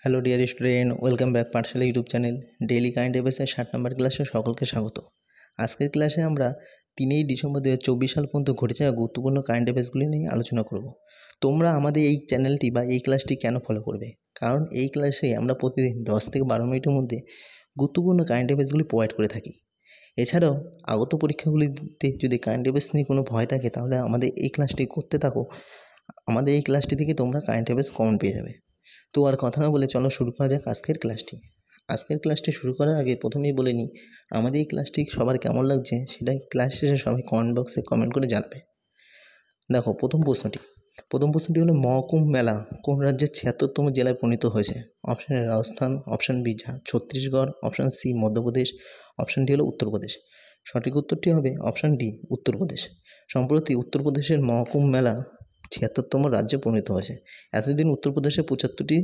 Hello dear student, welcome back পাঠশালা YouTube channel. Daily current অ্যাফেয়ার্সের 7 নম্বর ক্লাসে সকলকে স্বাগত। আজকের ক্লাসে আমরা 3 ডিসেম্বর 2024 সাল পর্যন্ত ঘটে যাওয়া গুরুত্বপূর্ণ কারেন্ট অ্যাফেয়ার্সগুলি নিয়ে আলোচনা করব। তোমরা আমাদের এই চ্যানেলটি বা এই ক্লাসটি কেন ফলো করবে? কারণ এই ক্লাসে আমরা প্রতিদিন 10 থেকে 12 মিনিটের মধ্যে গুরুত্বপূর্ণ কারেন্ট অ্যাফেয়ার্সগুলি প্রোভাইড করে থাকি। এছাড়াও আগত পরীক্ষাগুলিতে যদি কারেন্ট অ্যাফেয়ার্স নিয়ে কোনো ভয় থাকে, তাহলে আমাদের এই ক্লাসটি করতে থাকো। আমাদের এই ক্লাসটি থেকে তোমরা কারেন্ট অ্যাফেয়ার্স কমন পেয়ে যাবে। তো আর কথা না বলে চলো শুরু করা যাক আজকের ক্লাসটি। আজকের ক্লাসটি শুরু করার আগে প্রথমেই বলে নিই, আমাদের এই ক্লাসটি সবার কেমন লাগছে সেটা ক্লাস শেষে সবাই কমেন্ট বক্সে কমেন্ট করে জানাবে। দেখো, প্রথম প্রশ্নটি হলো, মহকুম্ভ মেলা কোন রাজ্যের 76তম জেলায় পরিণত হয়েছে? Option A Rajasthan, option B Chhattisgarh, option C Madhya Pradesh, option D হলো উত্তরপ্রদেশ। সঠিক উত্তরটি হবে অপশন ডি উত্তরপ্রদেশ। সম্প্রতি উত্তরপ্রদেশের মহকুম্ভ মেলা 76তম রাজ্যে পরিণত হয়েছে। এতদিন উত্তরপ্রদেশে 75টি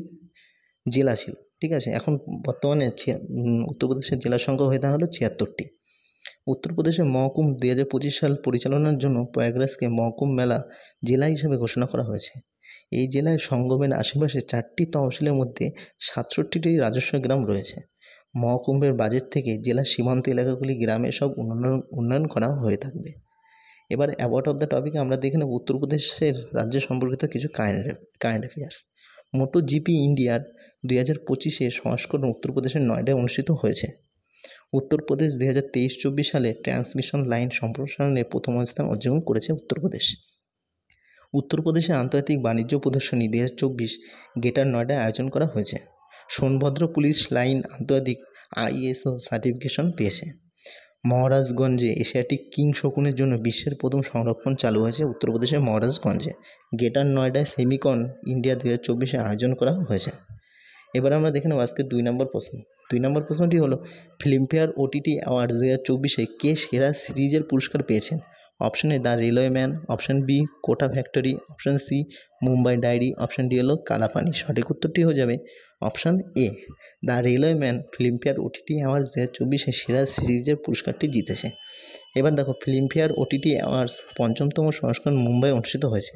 জেলা ছিল, ঠিক আছে। এখন বর্তমানে উত্তরপ্রদেশের জেলার সংখ্যা হয়ে দাঁড়ালো 76টি। উত্তরপ্রদেশের মহকুম্ভ 2025 সাল পরিচালনার জন্য প্রয়াগরাজকে মহকুম্ভ মেলা জেলা হিসেবে ঘোষণা করা হয়েছে। এই জেলায় সঙ্গমের আশেপাশে 4টি তহসিলের মধ্যে 67টি রাজস্ব গ্রাম রয়েছে। মহকুম্ভের বাজেট থেকে জেলার সীমান্ত এলাকাগুলি গ্রামের সব উন্নয়ন করা হয়ে থাকবে। এবার অ্যাবাউট অফ দ্য টপিকে আমরা দেখে নেব উত্তরপ্রদেশের রাজ্য সম্পর্কিত কিছু কারেন্ট অ্যাফেয়ার্স। মোটো জিপি ইন্ডিয়ার 2025 সংস্করণ উত্তরপ্রদেশের নয়ডায় অনুষ্ঠিত হয়েছে। উত্তরপ্রদেশ 2023-24 সালে ট্রান্সমিশন লাইন সম্প্রসারণে প্রথম স্থান অর্জন করেছে উত্তরপ্রদেশ। উত্তরপ্রদেশে আন্তর্জাতিক বাণিজ্য প্রদর্শনী 2024 গ্রেটার নয়ডায় আয়োজন করা হয়েছে। সোনভদ্র পুলিশ লাইন আন্তর্জাতিক ISO সার্টিফিকেশন পেয়েছে। মহারাজগঞ্জে এশিয়াটিক কিং শকুনের জন্য বিশ্বের প্রথম সংরক্ষণ চালু হয়েছে উত্তরপ্রদেশের মহারাজগঞ্জে। গ্রেটার নয়ডায় সেমিকন ইন্ডিয়া 2024 আয়োজন করা হয়েছে। এবার আমরা দেখে নেব আজকের 2 নম্বর প্রশ্ন। 2 নম্বর প্রশ্নটি হলো, ফিল্মফেয়ার OTT অ্যাওয়ার্ডস 2024 কে সেরা সিরিজের পুরস্কার পেয়েছেন? Option A the railway man, option B Kota factory, option C Mumbai diary, option D হলো কালাপানি। সঠিক উত্তরটি হয়ে যাবে option A the railway man Filmfare OTT awards 2024 সেরা সিরিজের পুরস্কারটি জিতেছে। এবার দেখো, ফিল্মফেয়ার OTT অ্যাওয়ার্ডস 5তম সংস্করণ মুম্বাই অনুষ্ঠিত হয়েছে।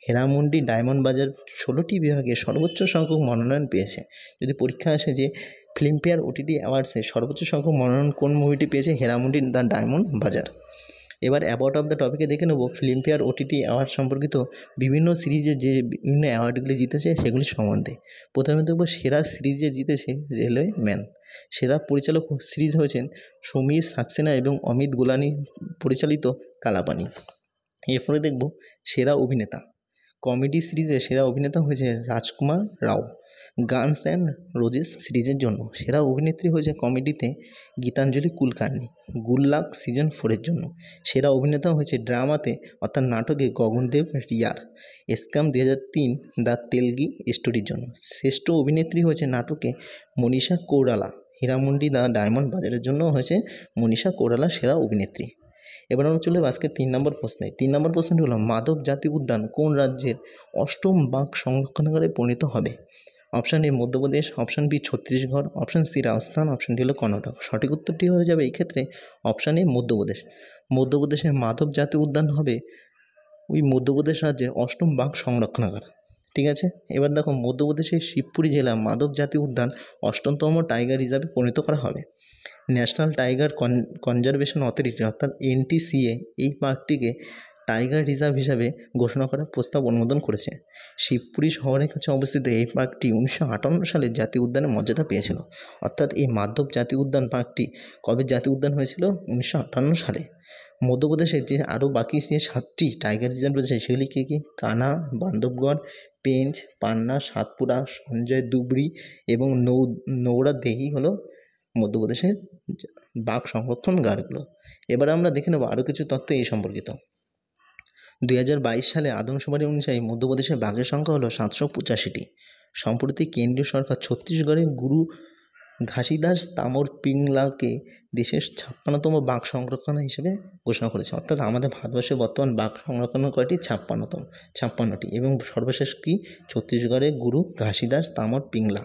হেরামুন্ডি ডায়মন্ড বাজার 16টি বিভাগে সর্বোচ্চ সংখ্যক মনোনয়ন পেয়েছে। যদি পরীক্ষা আসে যে ফিল্মফেয়ার OTT অ্যাওয়ার্ডসে সর্বোচ্চ সংখ্যক মনোনয়ন কোন মুভিটি পেয়েছে, হেরামুন্ডি দ্য ডায়মন্ড বাজার। এবার অ্যাবাউট অফ দ্য টপিকে দেখে নেব ফিল্মফেয়ার OTT অ্যাওয়ার্ড সম্পর্কিত বিভিন্ন সিরিজে যে বিভিন্ন অ্যাওয়ার্ডগুলি জিতেছে সেগুলি সম্বন্ধে। প্রথমে দেখব সেরা সিরিজে জিতেছে রেলওয়ে ম্যান। সেরা পরিচালক সিরিজ হয়েছেন সমীর সাক্সেনা এবং অমিত গোলানি পরিচালিত কালাপানি। এরপরে দেখব সেরা অভিনেতা। কমেডি সিরিজে সেরা অভিনেতা হয়েছে Rajkumar Rao guns and roses সিরিজের জন্য। সেরা অভিনেত্রী হয়েছে কমেডিতে Gitanjali Kulkarni good luck season 4-এর জন্য। সেরা অভিনেতা হয়েছে ড্রামাতে অর্থাৎ নাটকে গগনদেব রিয়ার এসকাম 2003 দ্য তেলগি স্টোরির জন্য। শ্রেষ্ঠ অভিনেত্রী হয়েছে নাটকে মনীষা কৈরালা হীরামন্ডি দ্য ডায়মন্ড বাজারের জন্য হয়েছে মনীষা কৈরালা সেরা অভিনেত্রী। এবার আমরা চলে আজকে 3 নম্বর প্রশ্নে। 3 নম্বর প্রশ্নটি হলো, মাধব জাতীয় উদ্যান কোন রাজ্যের 8ম বাঘ সংরক্ষণাগারে পরিণত হবে? Option A Madhya Pradesh, option B Chhattisgarh, option C Rajasthan, option D হলো কর্ণাটক। সঠিক উত্তরটি হয়ে যাবে এই ক্ষেত্রে অপশন এ মধ্যপ্রদেশ। মধ্যপ্রদেশের মাধব জাতীয় উদ্যান হবে ওই মধ্যপ্রদেশ রাজ্যের 8ম বাঘ সংরক্ষণাগার, ঠিক আছে। এবার দেখো, মধ্যপ্রদেশের শিবপুরি জেলা মাধব জাতীয় উদ্যান 8তম টাইগার রিজার্ভে পরিণত করা হবে। ন্যাশনাল টাইগার কনজারভেশন অথরিটি অর্থাৎ NTCA এই পার্কটিকে টাইগার রিজার্ভ হিসাবে ঘোষণা করার প্রস্তাব অনুমোদন করেছে। শিবপুরি শহরের কাছে অবস্থিত এই পার্কটি 1958 সালে জাতীয় উদ্যানের মর্যাদা পেয়েছিল। অর্থাৎ এই মাধব জাতীয় উদ্যান পার্কটি কবে জাতীয় উদ্যান হয়েছিল? 1958 সালে। মধ্যপ্রদেশের যে আরও বাকি যে 7টি টাইগার রিজার্ভ রয়েছে সেগুলি কী কী? কানহা, বান্ধবগড়, পেঞ্চ, পান্না, সাতপুরা, সঞ্জয় দুবরি এবং নৌরাদেহি হলো মধ্যপ্রদেশের বাঘ সংরক্ষণগারগুলো। এবার আমরা দেখে নেব আরও কিছু তথ্য এই সম্পর্কিত। 2022 সালে আদমশুমারি অনুযায়ী মধ্যপ্রদেশের বাঘের সংখ্যা হলো 785টি। সম্প্রতি কেন্দ্রীয় সরকার ছত্তিশগড়ের গুরু ঘাসিদাস তামর পিংলাকে দেশের 56তম বাঘ সংরক্ষণ হিসেবে ঘোষণা করেছে। অর্থাৎ আমাদের ভারতবর্ষে বর্তমান বাঘ সংরক্ষণ কয়টি? 56টি এবং সর্বশেষ কি? ছত্তিশগড়ের গুরু ঘাসিদাস তামর পিংলা।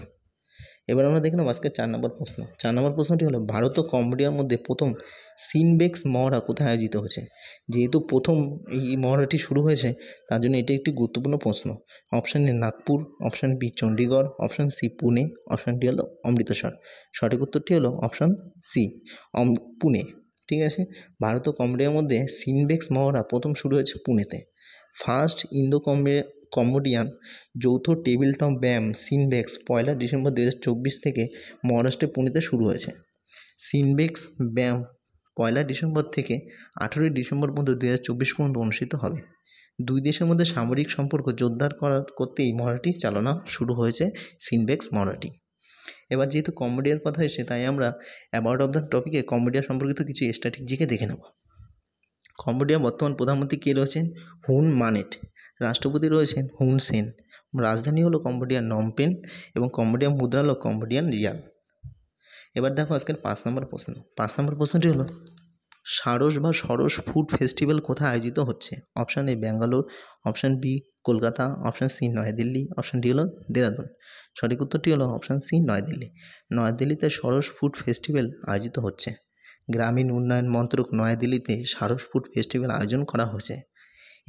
এবার আমরা দেখে নেব আজকে 4 নম্বর প্রশ্ন। 4 নম্বর প্রশ্নটি হলো ভারত ও কম্বোডিয়ার মধ্যে প্রথম সিনবেক্স মহড়া কোথায় আয়োজিত হয়েছে? যেহেতু প্রথম এই মহড়াটি শুরু হয়েছে তার জন্য এটি একটি গুরুত্বপূর্ণ প্রশ্ন। Option A Nagpur, option B Chandigarh, option C Pune, option D হলো অমৃতসর। সঠিক উত্তরটি হলো অপশান সি পুনে। ঠিক আছে, ভারত ও কম্বোডিয়ার মধ্যে সিনবেক্স মহড়া প্রথম শুরু হয়েছে পুনেতে। ফার্স্ট ইন্দো কম্বোডিয়ান যৌথ টেবিল টপ ব্যায়াম সিনবেক্স 1 ডিসেম্বর 2024 থেকে মহারাষ্ট্রের পুনেতে শুরু হয়েছে। সিনবেক্স ব্যায়াম 1 ডিসেম্বর থেকে 18 ডিসেম্বর পর্যন্ত 2024 পর্যন্ত অনুষ্ঠিত হবে। দুই দেশের মধ্যে সামরিক সম্পর্ক জোরদার করতে এই মহড়াটি চালনা শুরু হয়েছে, সিনবেক্স মহড়াটি। এবার যেহেতু কম্বোডিয়ার কথা এসে তাই আমরা অ্যাবাউট অফ দ্য টপিকে কম্বোডিয়া সম্পর্কিত কিছু স্ট্র্যাটেজিকে দেখে নেব। কম্বোডিয়ার বর্তমান প্রধানমন্ত্রী কে রয়েছেন? হুন মানেট। রাষ্ট্রপতি রয়েছেন হুন সেন। রাজধানী হলো কম্বোডিয়ার নমপেন এবং কম্বোডিয়ার মুদ্রা হলো কম্বোডিয়ান রিয়াল। এবার দেখো আজকের 5 নম্বর প্রশ্ন। 5 নম্বর প্রশ্নটি হলো সারস বা সরস ফুড ফেস্টিভ্যাল কোথায় আয়োজিত হচ্ছে? Option A Bangalore, option B Kolkata, option C New Delhi, option D হলো দেরাদুন। সঠিক উত্তরটি হলো অপশান সি নয়াদিল্লি। নয়াদিল্লিতে সরস ফুড ফেস্টিভ্যাল আয়োজিত হচ্ছে। গ্রামীণ উন্নয়ন মন্ত্রক নয়াদিল্লিতে সারস ফুড ফেস্টিভ্যাল আয়োজন করা হয়েছে।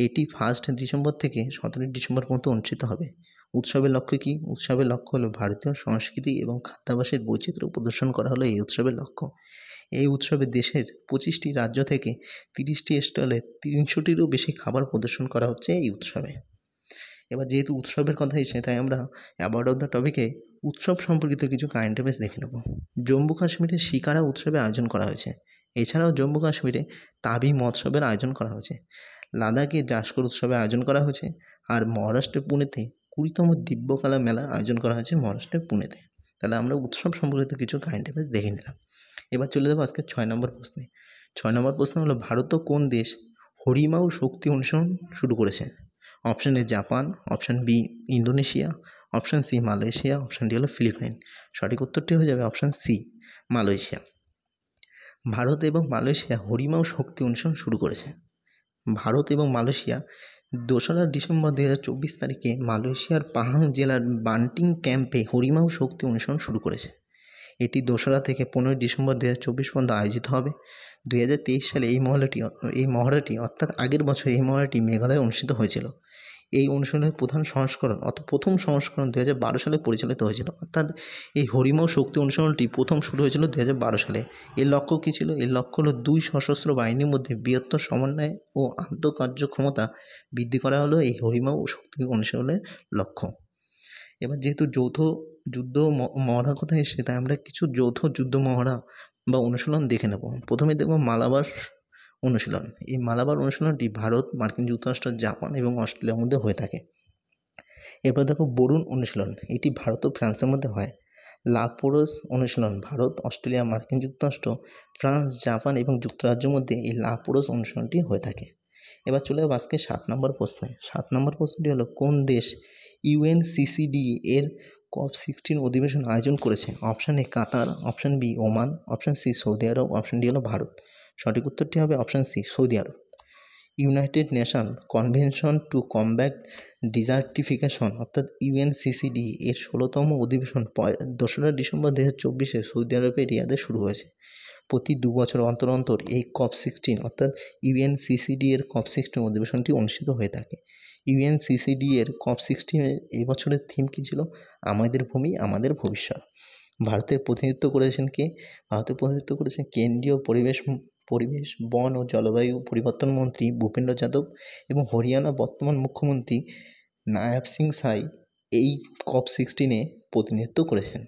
এটি 1 ডিসেম্বর থেকে 17 ডিসেম্বর পর্যন্ত অনুষ্ঠিত হবে। উৎসবের লক্ষ্য কী? উৎসবের লক্ষ্য হলো ভারতীয় সংস্কৃতি এবং খাদ্যাভ্যাসের বৈচিত্র্য প্রদর্শন করা হলো এই উৎসবের লক্ষ্য। এই উৎসবে দেশের 25টি রাজ্য থেকে 30টি স্টলে 300টিরও বেশি খাবার প্রদর্শন করা হচ্ছে এই উৎসবে। এবার যেহেতু উৎসবের কথা এসে তাই আমরা অ্যাবাউট অফ দ্য টপিকে উৎসব সম্পর্কিত কিছু কারেন্ট অ্যাফেয়ার্স দেখে নেব। জম্মু কাশ্মীরে শিকারা উৎসবের আয়োজন করা হয়েছে। এছাড়াও জম্মু কাশ্মীরে তাবি মহোৎসবের আয়োজন করা হয়েছে। লাদাখে জাসকর উৎসবের আয়োজন করা হয়েছে। আর মহারাষ্ট্রের পুনেতে 20তম দিব্যকলা মেলার আয়োজন করা হয়েছে মহারাষ্ট্রের পুনেতে। তাহলে আমরা উৎসব সম্পর্কিত কিছু কারেন্ট অ্যাফেয়ার্স দেখে নিলাম। এবার চলে যাবো আজকে 6 নম্বর প্রশ্নে। 6 নম্বর প্রশ্ন হলো ভারত ও কোন দেশ হরিমাউ শক্তি অনুসরণ শুরু করেছে? Option A Japan, option B Indonesia, option C Malaysia, option D হলো ফিলিপাইন। সঠিক উত্তরটি হয়ে যাবে অপশান সি মালয়েশিয়া। ভারত এবং মালয়েশিয়া হরিমাউ শক্তি অনুসরণ শুরু করেছে। ভারত এবং মালয়েশিয়া 2রা ডিসেম্বর 2024 তারিখে মালয়েশিয়ার পাহাং জেলার বান্টিং ক্যাম্পে হরিমাউ শক্তি অনুসরণ শুরু করেছে। এটি 2রা থেকে 15 ডিসেম্বর 2024 পর্যন্ত আয়োজিত হবে। 2023 সালে এই মহড়াটি অর্থাৎ আগের বছর এই মহড়াটি মেঘালয়ে অনুষ্ঠিত হয়েছিল। এই অনুষ্ঠানের প্রথম সংস্করণ 2012 সালে পরিচালিত হয়েছিল। অর্থাৎ এই হরিমাউ শক্তি অনুসরণটি প্রথম শুরু হয়েছিল 2012 সালে। এর লক্ষ্য কী ছিল? এর লক্ষ্য হলো 2 সশস্ত্র বাহিনীর মধ্যে বৃহত্তর সমন্বয় ও আন্তঃকার্যক্ষমতা বৃদ্ধি করা হলো এই হরিমাউ শক্তি অনুসরণের লক্ষ্য। এবার যেহেতু যৌথ যুদ্ধ মহড়ার কথা এসে তাই আমরা কিছু যৌথ যুদ্ধ মহড়া বা অনুশীলন দেখে নেব। প্রথমে দেখব মালাবার অনুশীলন। এই মালাবার অনুশীলনটি ভারত, মার্কিন যুক্তরাষ্ট্র, জাপান এবং অস্ট্রেলিয়ার মধ্যে হয়ে থাকে। এরপর দেখো বরুণ অনুশীলন। এটি ভারত ও ফ্রান্সের মধ্যে হয়। লাপোরস অনুশীলন ভারত, অস্ট্রেলিয়া, মার্কিন যুক্তরাষ্ট্র, ফ্রান্স, জাপান এবং যুক্তরাজ্যের মধ্যে এই লাপোরস অনুশীলনটি হয়ে থাকে। এবার চলে যাবো আজকে 7 নম্বর প্রশ্নে। 7 নম্বর প্রশ্নটি হলো কোন দেশ ইউএনসিসিডি এর COP16 অধিবেশন আয়োজন করেছে? Option A Qatar, option B Oman, option C Saudi Arab, option D হলো ভারত। সঠিক উত্তরটি হবে option C Saudi Arab. United Nation Convention to Combat Desertification অর্থাৎ ইউএনসিসিডি এর 16তম অধিবেশন 2রা ডিসেম্বর 2024 সৌদি আরবের রিয়াদে শুরু হয়েছে। প্রতি 2 বছর অন্তর অন্তর এই COP16 অর্থাৎ ইউএনসিসিডি এর COP16 অধিবেশনটি অনুষ্ঠিত হয়ে থাকে। ইউএনসিসিডি এর COP16 এই বছরের থিম কী ছিল? আমাদের ভূমি আমাদের ভবিষ্যৎ। ভারতের প্রতিনিধিত্ব করেছেন কে? ভারতের প্রতিনিধিত্ব করেছেন কেন্দ্রীয় পরিবেশ বন ও জলবায়ু পরিবর্তন মন্ত্রী ভূপেন্দ্র যাদব এবং হরিয়ানা বর্তমান মুখ্যমন্ত্রী নায়াব সিং সাই এই COP16 প্রতিনিধিত্ব করেছেন।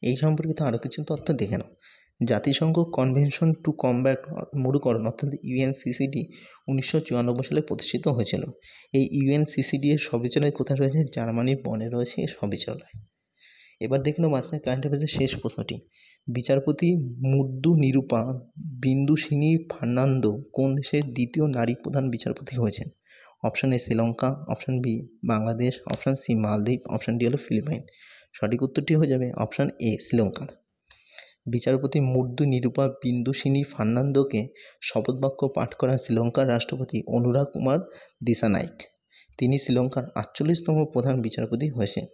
এই সম্পর্কিত আরও কিছু তথ্য দেখে নাও। জাতিসংঘ কনভেনশন টু কমব্যাট মরুকরণ অর্থাৎ ইউএনসিসিডি 1994 সালে প্রতিষ্ঠিত হয়েছিল। এই ইউএনসিসিডি এর সবিচালয় কোথায় রয়েছে? জার্মানির বনে রয়েছে এই সবিচালয়। এবার দেখে নেব আজকে কারেন্ট অ্যাফেয়ার্সের শেষ প্রশ্নটি। বিচারপতি মুদ্দু নিরুপা বিন্দুসিনী ফার্নান্দো কোন দেশের দ্বিতীয় নারী প্রধান বিচারপতি হয়েছেন? Option A Sri Lanka, option B Bangladesh, option C Maldives, option D হলো ফিলিপাইন। সঠিক উত্তরটি হয়ে যাবে অপশান এ শ্রীলঙ্কা। বিচারপতি মুদ্দু নিরুপা বিন্দুসিনী ফার্নান্দোকে শপথবাক্য পাঠ করান শ্রীলঙ্কার রাষ্ট্রপতি অনুরা কুমার দিসানাইক। তিনি শ্রীলঙ্কার 48তম প্রধান বিচারপতি হয়েছেন।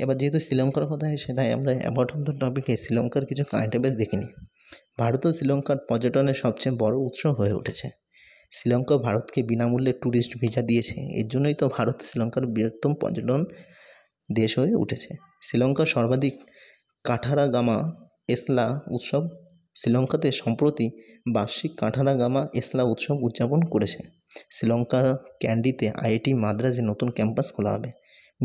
এবার যেহেতু শ্রীলঙ্কার কথা এসে তাই আমরা অ্যাবাউট অফ দ্য টপিকে শ্রীলঙ্কার কিছু কারেন্ট অ্যাফেয়ার্স দেখে নিই। ভারত ও শ্রীলঙ্কার পর্যটনের সবচেয়ে বড় উৎস হয়ে উঠেছে। শ্রীলঙ্কা ভারতকে বিনামূল্যে ট্যুরিস্ট ভিসা দিয়েছে, এর জন্যই তো ভারত শ্রীলঙ্কার বৃহত্তম পর্যটন দেশ হয়ে উঠেছে। শ্রীলঙ্কার সর্বাধিক কাঠারাগামা এসলা উৎসব শ্রীলঙ্কাতে সম্প্রতি বার্ষিক কাঠারাগামা এসলা উৎসব উদযাপন করেছে। শ্রীলঙ্কার ক্যান্ডিতে আইআইটি মাদ্রাজে নতুন ক্যাম্পাস খোলা হবে।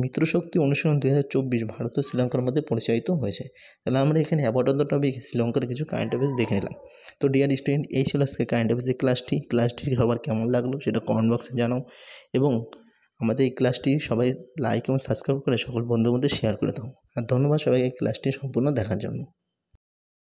মিত্রশক্তি অনুশীলন 2024 ভারত ও শ্রীলঙ্কার মধ্যে পরিচালিত হয়েছে। তাহলে আমরা এখানে অ্যাবাউট অফ দ্য টপিক শ্রীলঙ্কার কিছু কারেন্ট অ্যাফেয়ার্স দেখে নিলাম। তো ডিয়ার স্টুডেন্ট, এই ছিল আজকে কারেন্ট অ্যাফেয়ার্সের ক্লাসটি সবার কেমন লাগলো সেটা কমেন্ট বক্সে জানাও, এবং আমাদের এই ক্লাসটি সবাই লাইক এবং সাবস্ক্রাইব করে সকল বন্ধুদের মধ্যে শেয়ার করে দাও। আর ধন্যবাদ সবাইকে ক্লাসটি সম্পূর্ণ দেখার জন্য।